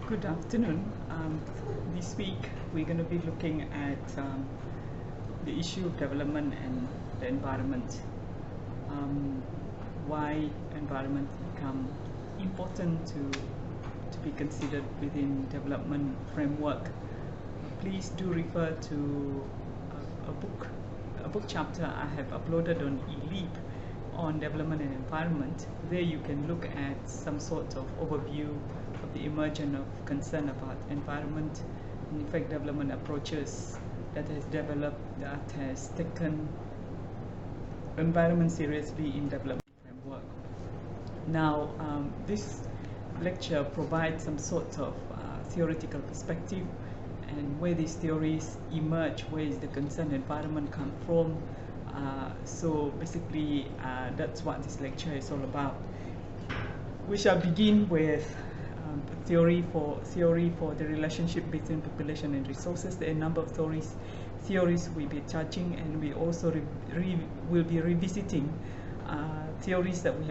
Good afternoon. This week we're going to be looking at the issue of development and the environment. Why environment become important to be considered within development framework. Please do refer to a book chapter I have uploaded on eLeap on development and environment. There you can look at some sort of overview of the emergence of concern about environment and in fact development approaches that has developed, that has taken environment seriously in development framework. Now this lecture provides some sort of theoretical perspective and where these theories emerge, where is the concerned environment come from. So basically that's what this lecture is all about. We shall begin with theory for the relationship between population and resources. There are a number of theories we'll be touching, and we also will be revisiting theories that we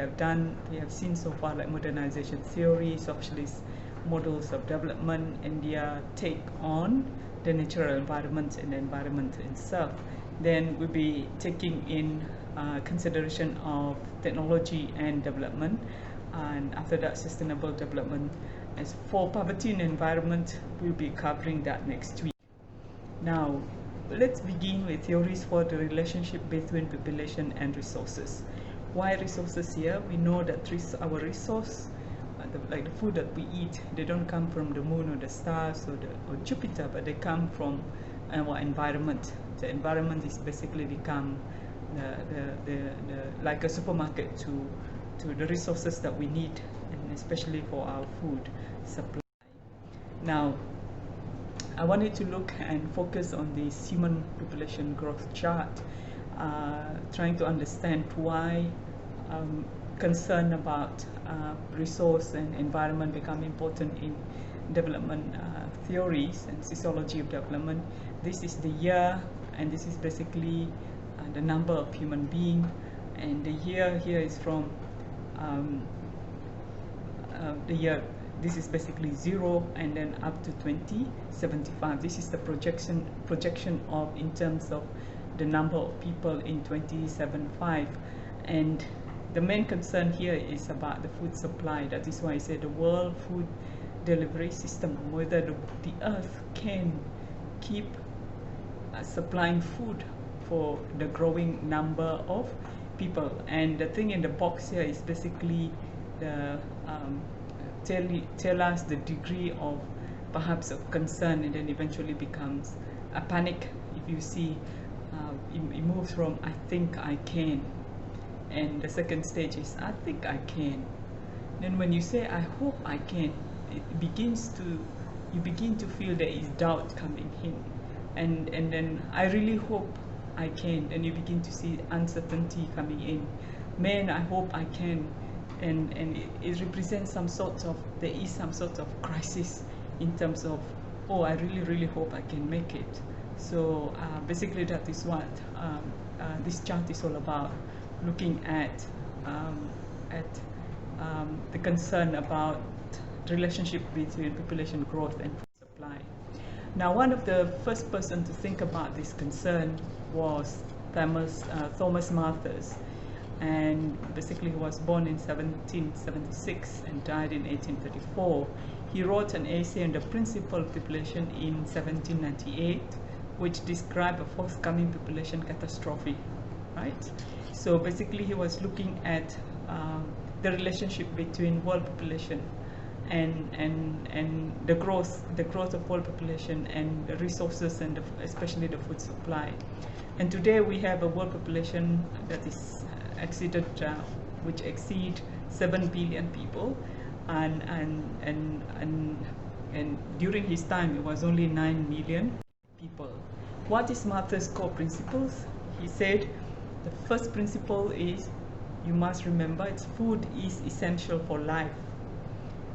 have seen so far, like modernization theory, socialist models of development, and their take on the natural environment and the environment itself. Then we'll be taking in consideration of technology and development, and after that sustainable development. As for poverty and environment, we'll be covering that next week. Now let's begin with theories for the relationship between population and resources. Why resources here? We know that our resource, like the food that we eat, they don't come from the moon or the stars or Jupiter, but they come from our environment. The environment is basically become like a supermarket to the resources that we need, and especially for our food supply. Now I wanted to look and focus on this human population growth chart, trying to understand why concern about resource and environment become important in development theories and sociology of development. This is the year, and this is basically the number of human beings, and the year here is from the year, this is basically 0 and then up to 2075. This is the projection of in terms of the number of people in 2075, and the main concern here is about the food supply. That is why I say the world food delivery system, whether the earth can keep supplying food for the growing number of people. And the thing in the box here is basically the tell us the degree of perhaps of concern, and then eventually becomes a panic. If you see it moves from I think I can, and the second stage is I think I can. Then when you say I hope I can, you begin to feel there is doubt coming in, and then I really hope I can, and you begin to see uncertainty coming in. Man, I hope I can, and it represents some sort of, there is some sort of crisis in terms of, oh, I really hope I can make it. So basically that is what this chart is all about, looking at the concern about the relationship between population growth and food supply. Now, one of the first person to think about this concern was Thomas Malthus, and basically he was born in 1776 and died in 1834. He wrote an essay on the principle of population in 1798, which described a forthcoming population catastrophe, right? So basically he was looking at the relationship between world population and the growth of world population and the resources, and especially the food supply. And today we have a world population that is which exceed 7 billion people, and during his time it was only 9 million people. What is Malthus' core principles? He said the first principle is, you must remember, it's food is essential for life.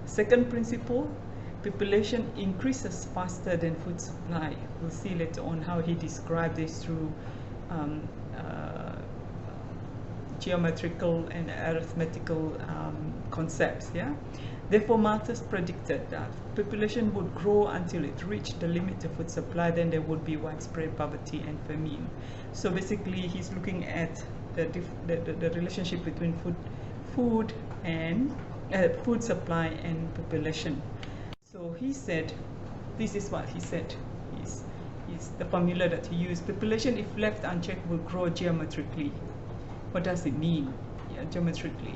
Second principle, population increases faster than food supply. We'll see later on how he described this through geometrical and arithmetical concepts. Yeah. Therefore, Malthus predicted that population would grow until it reached the limit of food supply, then there would be widespread poverty and famine. So basically, he's looking at the relationship between food and food supply and population. So he said, this is what he said, is the formula that he used. Population, if left unchecked, will grow geometrically. What does it mean? Yeah, geometrically.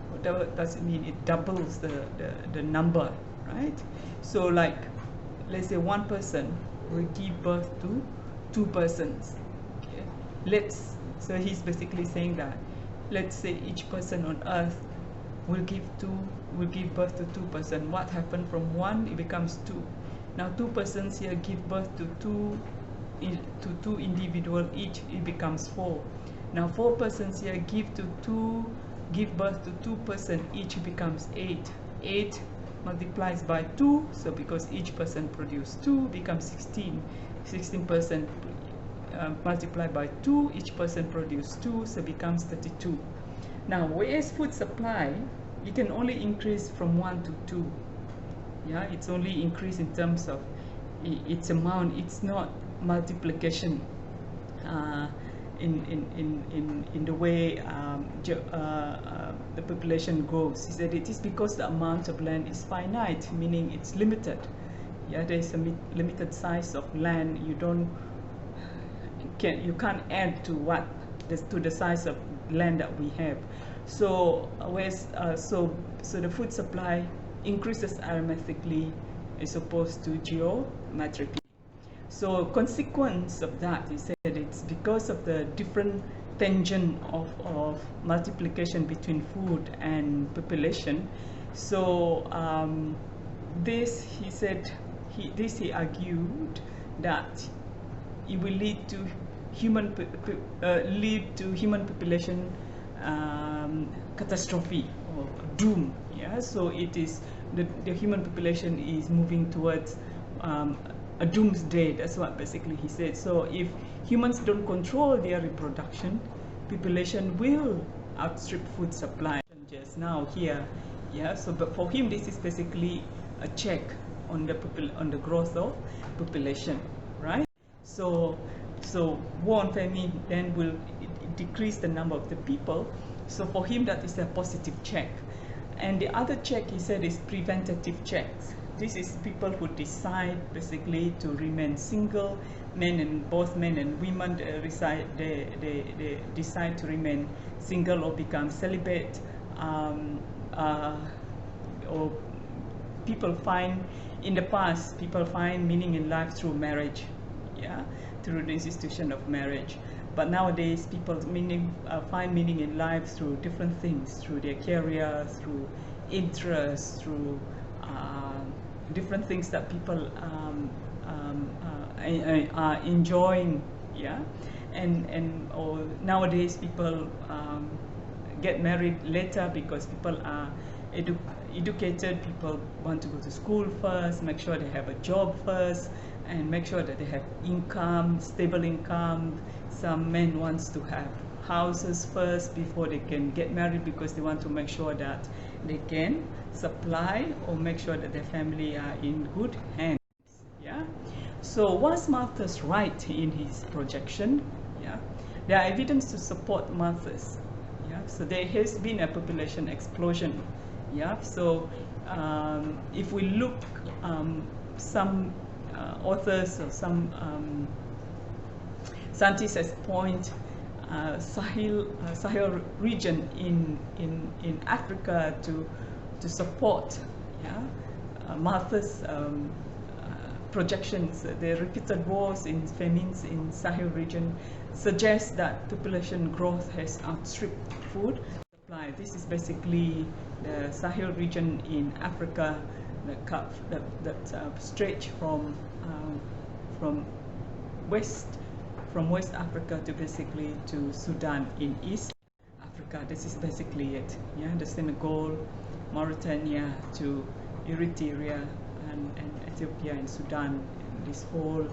What does it mean? It doubles the number, right? So like, let's say one person will give birth to two persons. Okay. So he's basically saying that, let's say each person on earth will give birth to two persons. What happened from one? It becomes two. Now two persons here give birth to two individuals each. It becomes four. Now four persons here give birth to two persons each. It becomes eight. 8 multiplies by 2, so because each person produces 2 becomes 16. 16% multiplied by 2, each person produces 2, so becomes 32. Now, whereas food supply, it can only increase from 1 to 2. Yeah, it's only increase in terms of its amount. It's not multiplication in the way the population grows. He said it is because the amount of land is finite, meaning it's limited. Yeah, there's a limited size of land. You can't add to the size of land that we have. So so the food supply increases arithmetically as opposed to geometrically. So consequence of that, he said, it's because of the different tangent of multiplication between food and population. So this, he said, he argued that it will lead to human population catastrophe or doom. Yeah, so it is the human population is moving towards a doomsday. That's what basically he said. So if humans don't control their reproduction, population will outstrip food supply. Just now here, yeah. So, but for him, this is basically a check on the growth of population, right? So war and famine then will decrease the number of the people. So for him, that is a positive check. And the other check, he said, is preventative checks. This is people who decide basically to remain single. Both men and women they decide to remain single or become celibate, or people find, in the past, people find meaning in life through marriage, yeah, through the institution of marriage. But nowadays, people find meaning in life through different things, through their career, through interests, through different things that people are enjoying, yeah. Or nowadays, people get married later because people are educated. People want to go to school first, make sure they have a job first, and make sure that they have income, stable income. Some men wants to have houses first before they can get married because they want to make sure that they can supply or make sure that their family are in good hands. Yeah. So was Malthus right in his projection? Yeah. There are evidence to support Malthus. Yeah. So there has been a population explosion. Yeah. So if we look, some authors or some scientists point Sahel region in Africa to support, yeah, Malthus projections. The repeated wars and famines in Sahel region suggest that population growth has outstripped food supply. This is basically the Sahel region in Africa that stretch from West Africa to basically to Sudan in East Africa. This is basically it. Yeah, the Senegal, Mauritania to Eritrea and Ethiopia and Sudan, this whole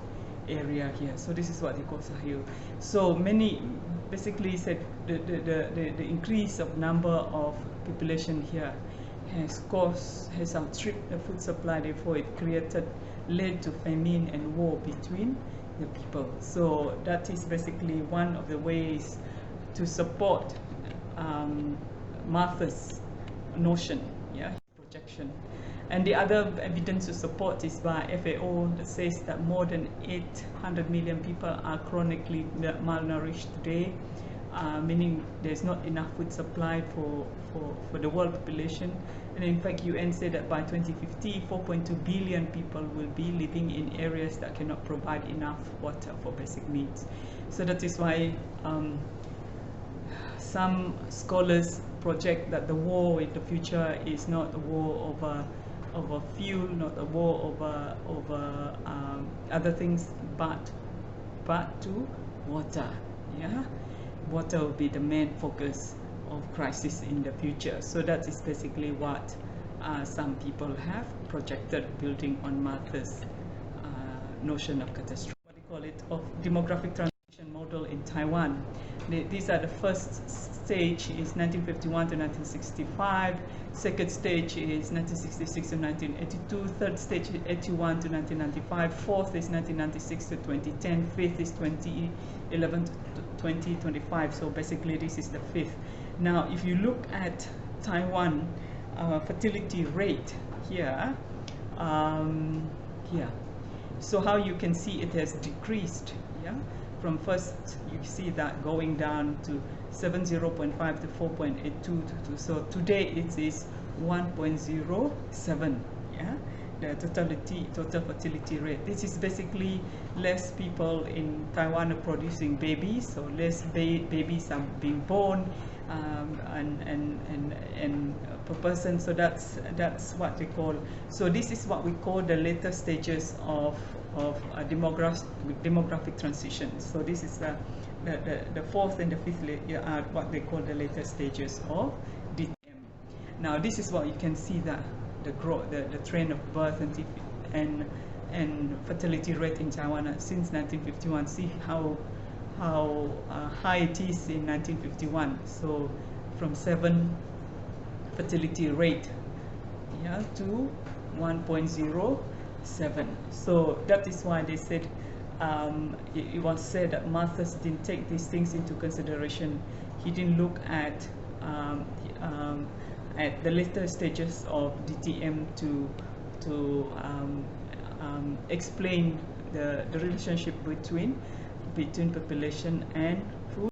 area here. So this is what they call Sahel. So many basically said the increase of number of population here has outstripped the food supply, therefore it led to famine and war between the people. So that is basically one of the ways to support Martha's notion, projection. And the other evidence to support is by FAO that says that more than 800 million people are chronically malnourished today, meaning there's not enough food supply for the world population. And in fact, UN said that by 2050, 4.2 billion people will be living in areas that cannot provide enough water for basic needs. So that is why some scholars project that the war in the future is not a war over fuel, not a war over other things, but to water. Water will be the main focus of crisis in the future. So that is basically what some people have projected, building on Martha's notion of catastrophe. What do you call it? Of demographic transition model in Taiwan. These are the first stage is 1951 to 1965. Second stage is 1966 to 1982. Third stage is 81 to 1995. Fourth is 1996 to 2010. Fifth is 2011 to 2025. So basically this is the fifth. Now if you look at Taiwan fertility rate here, so how you can see it has decreased, from first you see that going down to 70.5 to 4.82 so today it is 1.07, the total fertility rate. This is basically less people in Taiwan are producing babies, so less babies are being born and per person. So that's what we call. So this is what we call the later stages of demographic transition. So this is the fourth and the fifth are what they call the later stages of DTM. Now this is what you can see, that the growth, the trend of birth and fertility rate in Taiwan since 1951. See how high it is in 1951. So from 7 fertility rate to 1.07. So that is why they said it was said that Martha's didn't take these things into consideration. He didn't look at the later stages of DTM to explain the relationship between population and food.